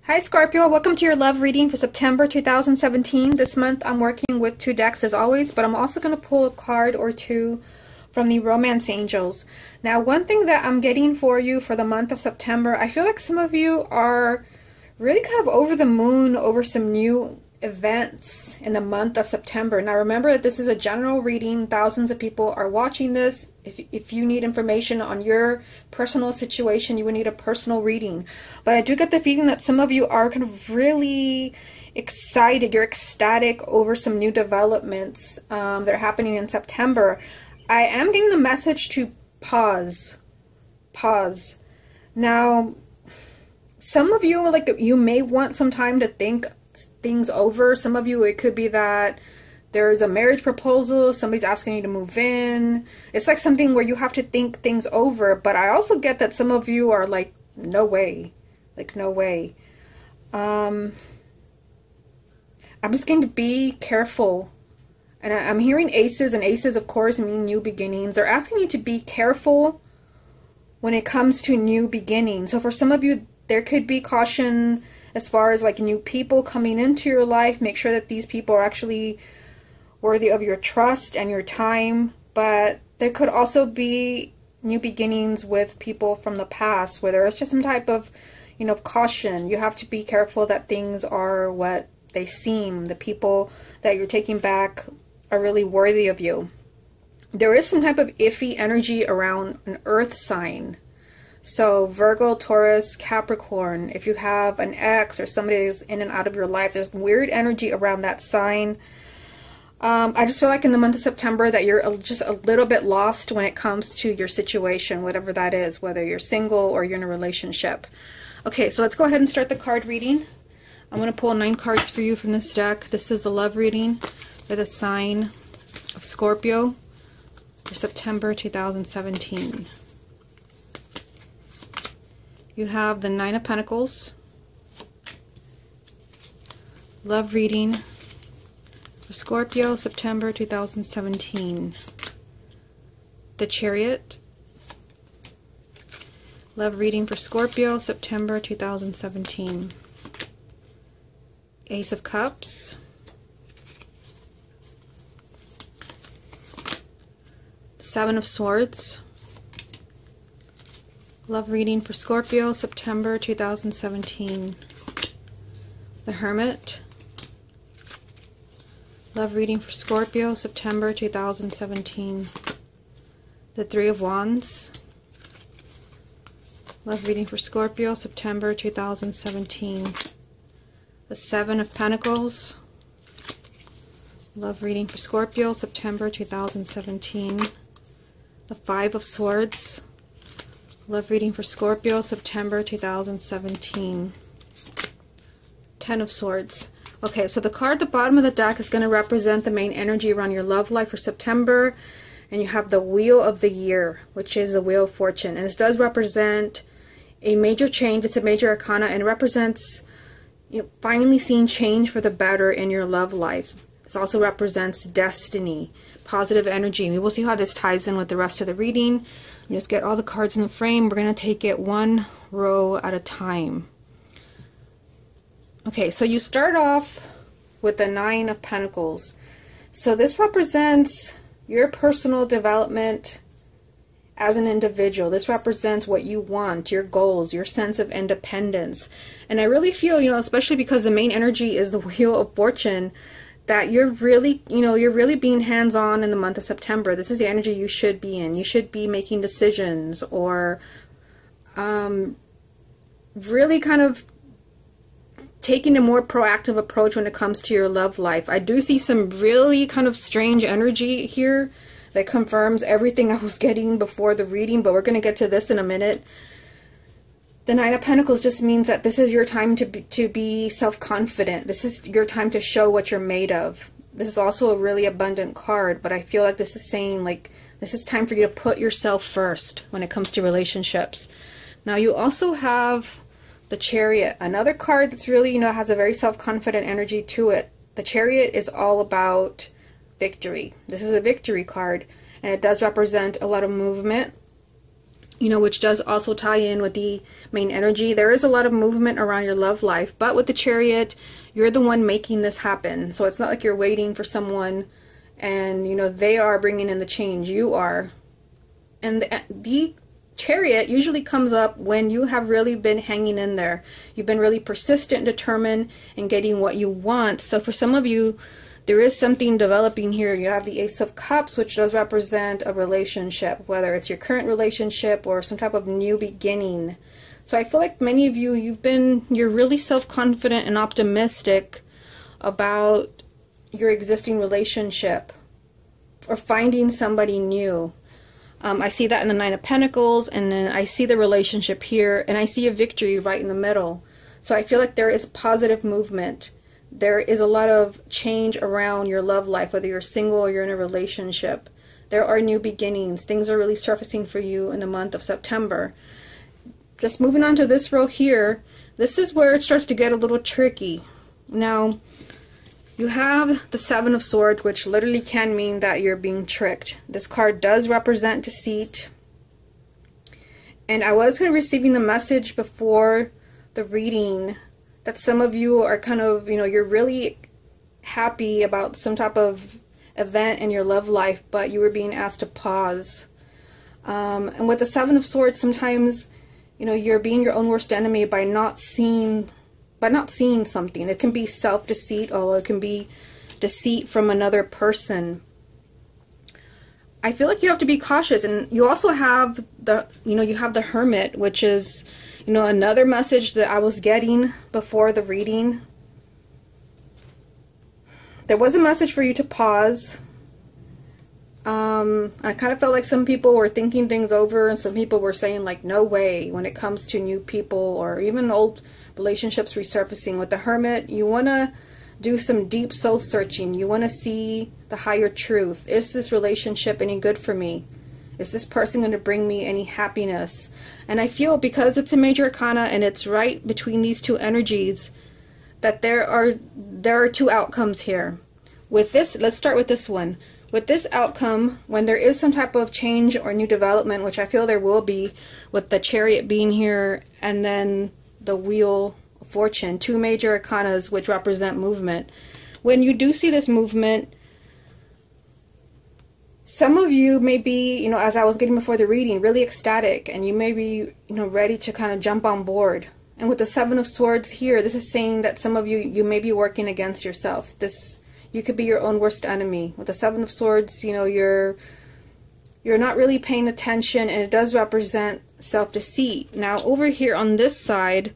Hi Scorpio, welcome to your love reading for September 2017. This month I'm working with two decks as always, but I'm also going to pull a card or two from the Romance Angels. Now, one thing that I'm getting for you for the month of September, I feel like some of you are really kind of over the moon over some new events in the month of September. Now remember that this is a general reading. Thousands of people are watching this. If you need information on your personal situation, you would need a personal reading. But I do get the feeling that some of you are kind of really excited. You're ecstatic over some new developments that are happening in September. I am getting the message to pause. Pause. Now, some of you, you may want some time to think things over. Some of you, it could be that there's a marriage proposal, somebody's asking you to move in. It's like something where you have to think things over, but I also get that some of you are like, no way. Like, no way. I'm just going to be careful. And I'm hearing aces, and aces, of course, mean new beginnings. They're asking you to be careful when it comes to new beginnings. So for some of you, there could be caution as far as like new people coming into your life. Make sure that these people are actually worthy of your trust and your time. But there could also be new beginnings with people from the past where there is just some type of, caution. You have to be careful that things are what they seem. The people that you're taking back are really worthy of you. There is some type of iffy energy around an earth sign. So Virgo, Taurus, Capricorn, if you have an ex or somebody is in and out of your life, there's weird energy around that sign. I just feel like in the month of September that you're just a little bit lost when it comes to your situation, whatever that is, whether you're single or you're in a relationship. Okay, so let's go ahead and start the card reading. I'm going to pull 9 cards for you from this deck. This is the love reading for the sign of Scorpio for September 2017. You have the 9 of Pentacles, love reading for Scorpio, September 2017. The Chariot, love reading for Scorpio, September 2017. Ace of Cups, Seven of Swords, love reading for Scorpio, September 2017. The Hermit, love reading for Scorpio, September 2017. The Three of Wands, love reading for Scorpio, September 2017. The Seven of Pentacles, love reading for Scorpio, September 2017. The Five of Swords, love reading for Scorpio, September 2017. 10 of Swords. Okay, so the card at the bottom of the deck is going to represent the main energy around your love life for September. And you have the Wheel of the Year, which is the Wheel of Fortune. And this does represent a major change. It's a major arcana and represents finally seeing change for the better in your love life. This also represents destiny, positive energy. We will see how this ties in with the rest of the reading. Just get all the cards in the frame. We're going to take it one row at a time. Okay, so you start off with the 9 of Pentacles. So this represents your personal development as an individual. This represents what you want, your goals, your sense of independence. And I really feel, especially because the main energy is the Wheel of Fortune, that you're really, you're really being hands-on in the month of September. This is the energy you should be in. You should be making decisions or really kind of taking a more proactive approach when it comes to your love life. I do see some really kind of strange energy here that confirms everything I was getting before the reading, but we're going to get to this in a minute. The 9 of Pentacles just means that this is your time to be self-confident. This is your time to show what you're made of. This is also a really abundant card, but I feel like this is saying, this is time for you to put yourself first when it comes to relationships. Now, you also have the Chariot, another card that's really, has a very self-confident energy to it. The Chariot is all about victory. This is a victory card, and it does represent a lot of movement. which does also tie in with the main energy. There is a lot of movement around your love life, but with the Chariot, you're the one making this happen. So it's not like you're waiting for someone and, they are bringing in the change. You are. And the Chariot usually comes up when you have really been hanging in there. You've been really persistent, determined in getting what you want. So for some of you, there is something developing here. You have the Ace of Cups, which does represent a relationship, whether it's your current relationship or some type of new beginning. So I feel like many of you, you're really self-confident and optimistic about your existing relationship or finding somebody new. I see that in the Nine of Pentacles, and then I see the relationship here, and I see a victory right in the middle. So I feel like there is positive movement. There is a lot of change around your love life, whether you're single or you're in a relationship. There are new beginnings. Things are really surfacing for you in the month of September. Just moving on to this row here, this is where it starts to get a little tricky. Now, you have the Seven of Swords, which literally can mean that you're being tricked. This card does represent deceit. And I was kind of receiving the message before the reading that some of you are kind of, you're really happy about some type of event in your love life, but you were being asked to pause. And with the Seven of Swords, sometimes, you're being your own worst enemy by not seeing something. It can be self-deceit, or it can be deceit from another person. I feel like you have to be cautious, and you also have you have the Hermit, which is another message that I was getting before the reading. There was a message for you to pause. I kind of felt like some people were thinking things over, and some people were saying like, no way, when it comes to new people or even old relationships resurfacing. With the Hermit, you want to do some deep soul searching. You want to see the higher truth. Is this relationship any good for me? Is this person going to bring me any happiness? And I feel, because it's a major arcana and it's right between these two energies, that there are two outcomes here. With this, let's start with this one. With this outcome, when there is some type of change or new development, which I feel there will be, with the Chariot being here and then the Wheel of Fortune, two major arcanas which represent movement. When you do see this movement, some of you may be, as I was getting before the reading, really ecstatic, and you may be, ready to kind of jump on board. And with the Seven of Swords here, this is saying that some of you may be working against yourself. You could be your own worst enemy. With the Seven of Swords, you're not really paying attention, and it does represent self-deceit. Now, over here on this side,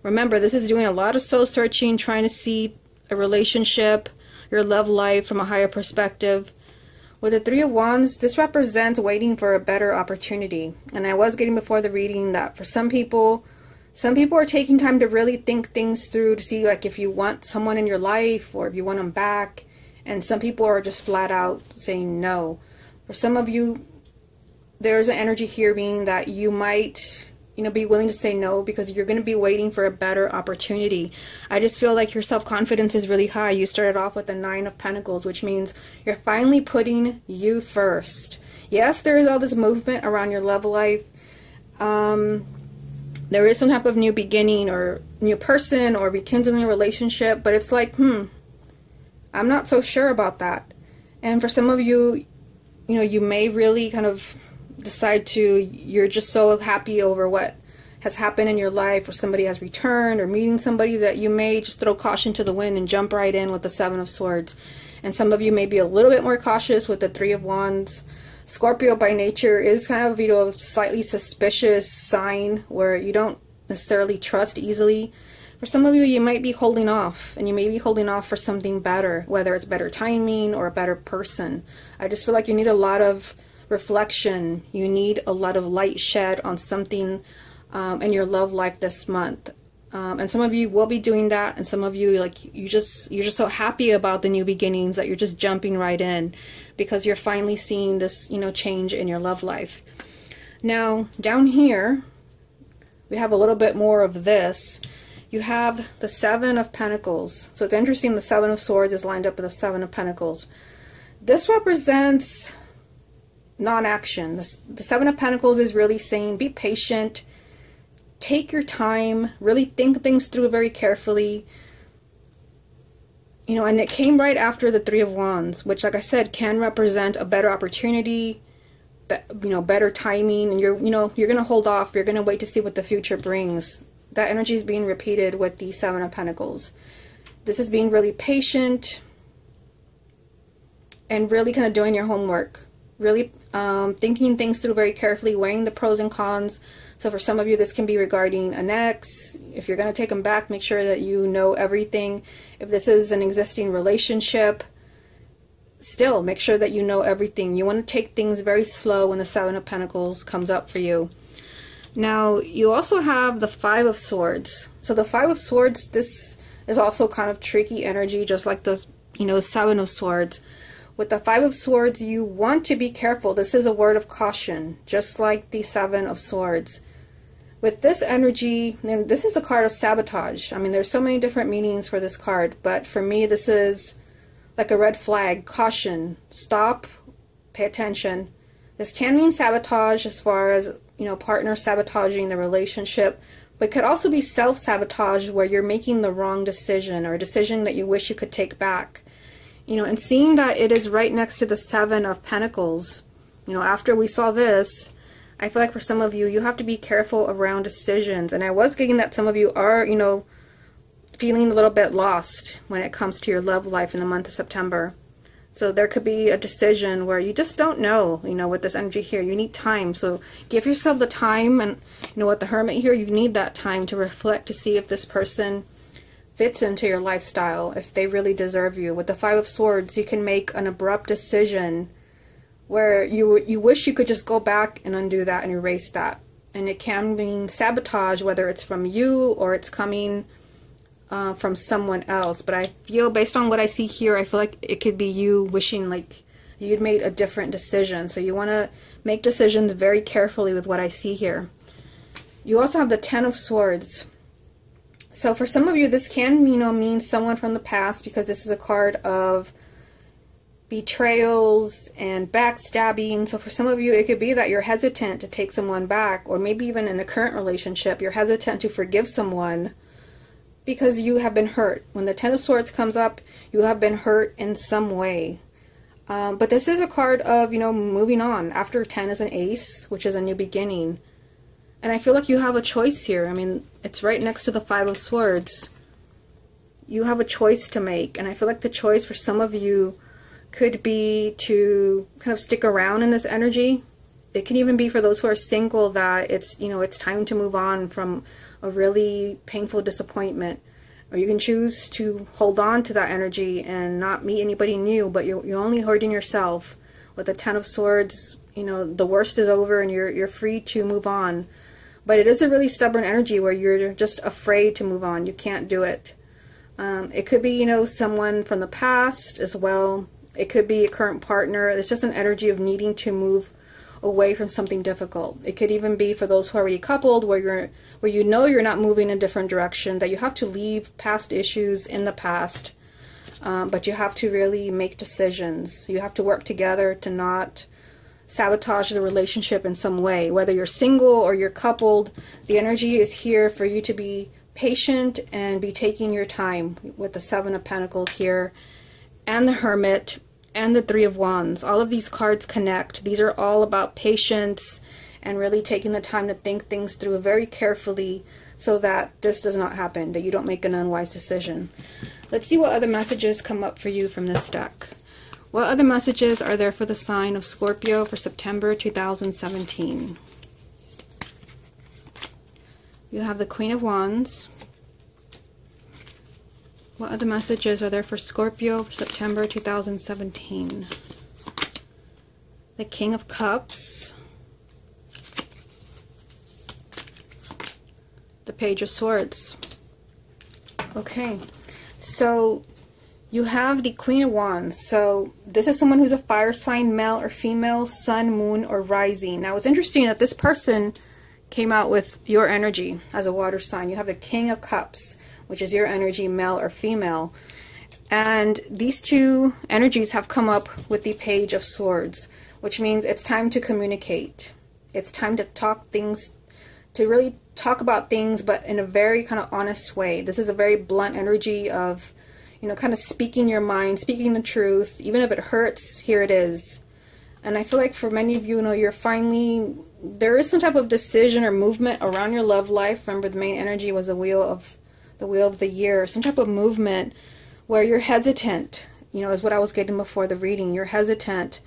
remember, this is doing a lot of soul searching, trying to see a relationship, your love life from a higher perspective. With the Three of Wands, this represents waiting for a better opportunity. And I was getting before the reading that for some people are taking time to really think things through, to see like if you want someone in your life or if you want them back. And some people are just flat out saying no. For some of you, there's an energy here being that you might be willing to say no because you're going to be waiting for a better opportunity. I just feel like your self-confidence is really high. You started off with the Nine of Pentacles, which means you're finally putting you first. Yes, there is all this movement around your love life. There is some type of new beginning or new person or rekindling a relationship, but it's like, I'm not so sure about that. And for some of you, you may really kind of decide you're just so happy over what has happened in your life, or somebody has returned, or meeting somebody, that you may just throw caution to the wind and jump right in with the Seven of Swords. And some of you may be a little bit more cautious with the Three of Wands. Scorpio by nature is kind of, a slightly suspicious sign where you don't necessarily trust easily. For some of you, you might be holding off, and you may be holding off for something better, whether it's better timing or a better person. I just feel like you need a lot of reflection. You need a lot of light shed on something in your love life this month. And some of you will be doing that, and some of you, you're just so happy about the new beginnings that you're just jumping right in because you're finally seeing this, change in your love life. Now, down here, we have a little bit more of this. You have the Seven of Pentacles. So it's interesting, the Seven of Swords is lined up with the Seven of Pentacles. This represents non-action. The Seven of Pentacles is really saying be patient, take your time, really think things through very carefully. You know, and it came right after the Three of Wands, which, like I said, can represent a better opportunity, you know, better timing, and you're going to hold off, you're going to wait to see what the future brings. That energy is being repeated with the Seven of Pentacles. This is being really patient and really kind of doing your homework. Really thinking things through very carefully, weighing the pros and cons. So for some of you, this can be regarding an ex. If you're going to take them back, make sure that you know everything. If this is an existing relationship, still make sure that you know everything. You want to take things very slow when the Seven of Pentacles comes up for you. Now, you also have the Five of Swords. So the Five of Swords, this is also kind of tricky energy, just like the, Seven of Swords. With the Five of Swords, you want to be careful. This is a word of caution, just like the Seven of Swords. With this energy, and this is a card of sabotage. I mean, there's so many different meanings for this card, but for me, this is like a red flag. Caution. Stop. Pay attention. This can mean sabotage as far as, partner sabotaging the relationship, but it could also be self-sabotage where you're making the wrong decision or a decision that you wish you could take back. And seeing that it is right next to the Seven of Pentacles, after we saw this, I feel like for some of you, you have to be careful around decisions. And I was getting that some of you are, feeling a little bit lost when it comes to your love life in the month of September. So there could be a decision where you just don't know, with this energy here. You need time. So give yourself the time. And, with the Hermit here, you need that time to reflect to see if this person fits into your lifestyle, if they really deserve you. With the Five of Swords, you can make an abrupt decision where you wish you could just go back and undo that and erase that. And it can mean sabotage, whether it's from you or it's coming from someone else. But I feel, based on what I see here, I feel like it could be you wishing like you'd made a different decision. So you want to make decisions very carefully with what I see here. You also have the Ten of Swords. So for some of you, this can, mean someone from the past, because this is a card of betrayals and backstabbing. So for some of you, it could be that you're hesitant to take someone back, or maybe even in a current relationship, you're hesitant to forgive someone because you have been hurt. When the Ten of Swords comes up, you have been hurt in some way. But this is a card of, moving on. After 10 is an Ace, which is a new beginning. And I feel like you have a choice here. I mean, it's right next to the Five of Swords. You have a choice to make. And I feel like the choice for some of you could be to kind of stick around in this energy. It can even be for those who are single that it's, it's time to move on from a really painful disappointment. Or you can choose to hold on to that energy and not meet anybody new, but you're only hurting yourself. With the Ten of Swords, the worst is over and you're free to move on. But it is a really stubborn energy where you're just afraid to move on. You can't do it. It could be, someone from the past as well. It could be a current partner. It's just an energy of needing to move away from something difficult. It could even be for those who are already coupled, where you're not moving in a different direction, that you have to leave past issues in the past. But you have to really make decisions. You have to work together to not sabotage the relationship in some way. Whether you're single or you're coupled, the energy is here for you to be patient and be taking your time. With the Seven of Pentacles here, and the Hermit, and the Three of Wands. All of these cards connect. These are all about patience and really taking the time to think things through very carefully so that this does not happen, that you don't make an unwise decision. Let's see what other messages come up for you from this deck. What other messages are there for the sign of Scorpio for September 2017? You have the Queen of Wands. What other messages are there for Scorpio for September 2017? The King of Cups. The Page of Swords. Okay, so you have the Queen of Wands. So this is someone who's a fire sign, male or female, sun, moon, or rising. Now it's interesting that this person came out with your energy as a water sign. You have the King of Cups, which is your energy, male or female. And these two energies have come up with the Page of Swords, which means it's time to communicate. It's time to talk things, to really talk about things, but in a very kind of honest way. This is a very blunt energy of, you know, kind of speaking your mind, speaking the truth. Even if it hurts, here it is. And I feel like for many of you, you know, you're finally, there is some type of decision or movement around your love life. Remember, the main energy was the wheel of the year. Some type of movement where you're hesitant, you know, is what I was getting before the reading. You're hesitant.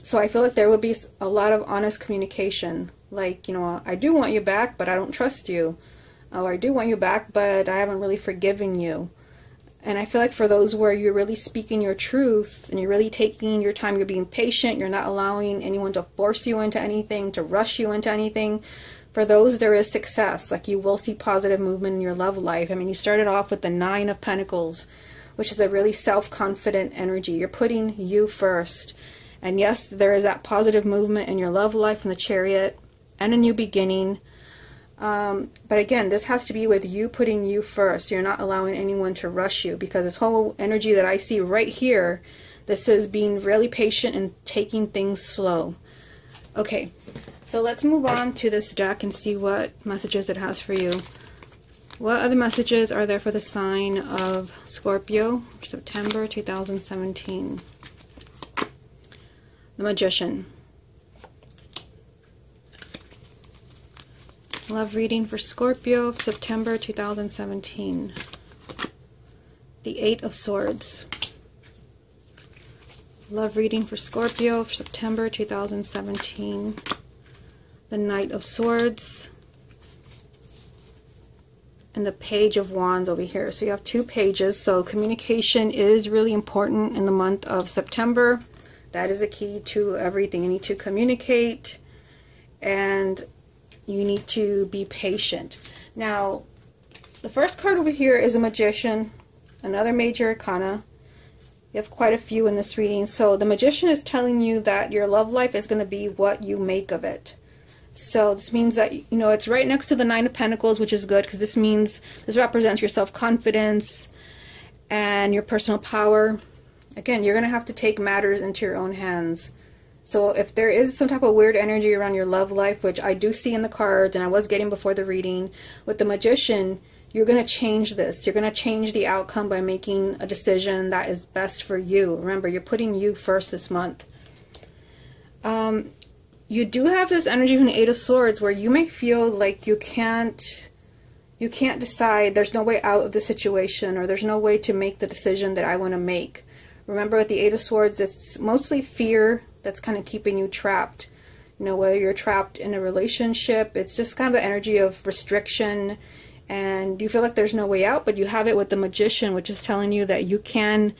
So I feel like there would be a lot of honest communication. Like, you know, I do want you back, but I don't trust you. Or I do want you back, but I haven't really forgiven you. And I feel like for those where you're really speaking your truth and you're really taking your time, you're being patient, you're not allowing anyone to force you into anything, to rush you into anything, for those there is success. Like, you will see positive movement in your love life. I mean, you started off with the 9 of Pentacles, which is a really self-confident energy. You're putting you first. And yes, there is that positive movement in your love life in the Chariot and a new beginning. But again, this has to be with you putting you first. You're not allowing anyone to rush you, because this whole energy that I see right here, this is being really patient and taking things slow. Okay, so let's move on to this deck and see what messages it has for you. What other messages are there for the sign of Scorpio for September 2017? The Magician. Love reading for Scorpio for September 2017. The 8 of Swords. Love reading for Scorpio for September 2017. The Knight of Swords. And the Page of Wands over here. So you have 2 pages. So communication is really important in the month of September. That is a key to everything. You need to communicate, and you need to be patient. Now, the first card over here is a Magician, another major arcana. You have quite a few in this reading. So the Magician is telling you that your love life is going to be what you make of it. So this means that, you know, it's right next to the 9 of Pentacles, which is good, because this means this represents your self-confidence and your personal power. Again, you're going to have to take matters into your own hands. So if there is some type of weird energy around your love life, which I do see in the cards and I was getting before the reading, with the Magician, you're going to change this. You're going to change the outcome by making a decision that is best for you. Remember, you're putting you first this month. You do have this energy from the 8 of Swords where you may feel like you can't decide, there's no way out of the situation, or there's no way to make the decision that I want to make. Remember, with the 8 of Swords, it's mostly fear that's kind of keeping you trapped. You know, whether you're trapped in a relationship, it's just kind of the energy of restriction, and you feel like there's no way out, but you have it with the Magician, which is telling you that you can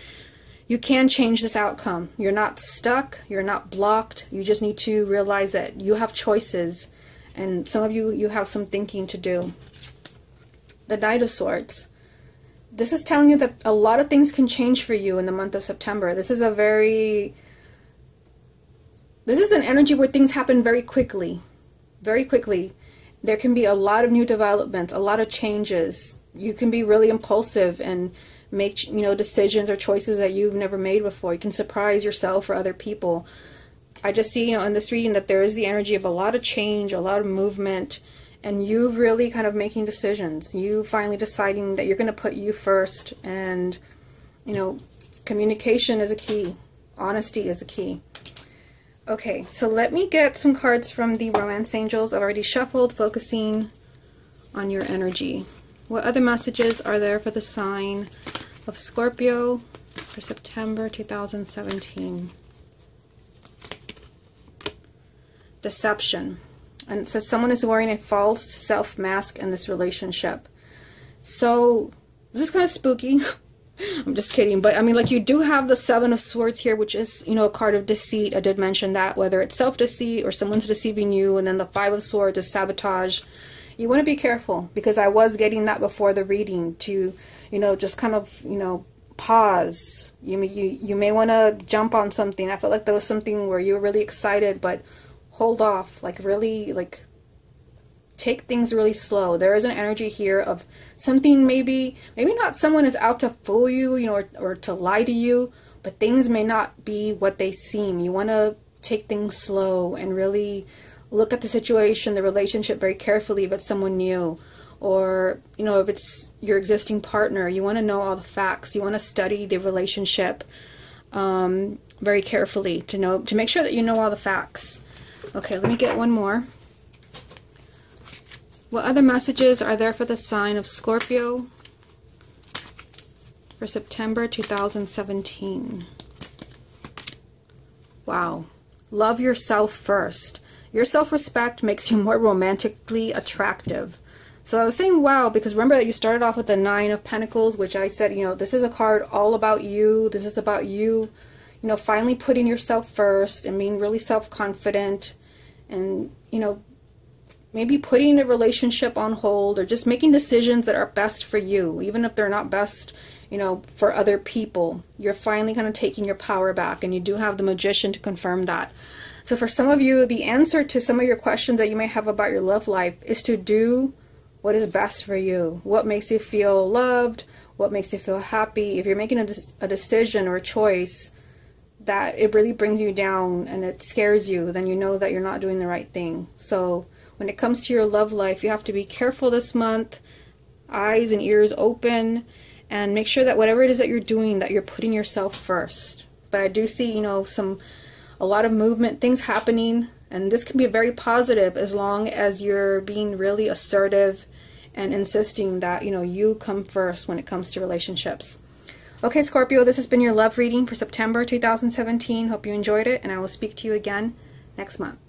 change this outcome. You're not stuck, you're not blocked. You just need to realize that you have choices, and some of you have some thinking to do. The Knight of Swords. This is telling you that a lot of things can change for you in the month of September. This is an energy where things happen very quickly. Very quickly. There can be a lot of new developments, a lot of changes. You can be really impulsive and make, you know, decisions or choices that you've never made before. You can surprise yourself or other people. I just see, you know, in this reading that there is the energy of a lot of change, a lot of movement, and you really kind of making decisions. You finally deciding that you're going to put you first, and, you know, communication is a key. Honesty is a key. Okay, so let me get some cards from the Romance Angels. I've already shuffled, focusing on your energy. What other messages are there for the sign of Scorpio for September 2017? Deception. And it says someone is wearing a false self-mask in this relationship. So, this is kind of spooky. I'm just kidding. But, I mean, like, you do have the 7 of Swords here, which is, you know, a card of deceit. I did mention that, whether it's self-deceit or someone's deceiving you. And then the 5 of Swords is sabotage. You want to be careful, because I was getting that before the reading, to, you know, just kind of, you know, pause. You may want to jump on something. I felt like there was something where you were really excited, but hold off. Like, really, like, take things really slow. There is an energy here of something, maybe not someone is out to fool you, you know, or to lie to you, but things may not be what they seem. You want to take things slow and really look at the situation, the relationship very carefully if it's someone new. Or, you know, if it's your existing partner, you want to know all the facts. You want to study the relationship very carefully to make sure that you know all the facts. Okay, let me get one more. What other messages are there for the sign of Scorpio for September 2017? Wow. Love yourself first. Your self-respect makes you more romantically attractive. So I was saying wow because remember that you started off with the Nine of Pentacles, which I said, you know, this is a card all about you. This is about you, you know, finally putting yourself first and being really self-confident and, you know, maybe putting a relationship on hold or just making decisions that are best for you, even if they're not best, you know, for other people. You're finally kind of taking your power back, and you do have the Magician to confirm that. So for some of you, the answer to some of your questions that you may have about your love life is to do what is best for you, what makes you feel loved, what makes you feel happy. If you're making a decision or a choice that it really brings you down and it scares you, then you know that you're not doing the right thing. So when it comes to your love life, you have to be careful this month, eyes and ears open, and make sure that whatever it is that you're doing, that you're putting yourself first. But I do see, you know, a lot of movement, things happening, and this can be very positive as long as you're being really assertive and insisting that, you know, you come first when it comes to relationships. Okay, Scorpio, this has been your love reading for September 2017. Hope you enjoyed it, and I will speak to you again next month.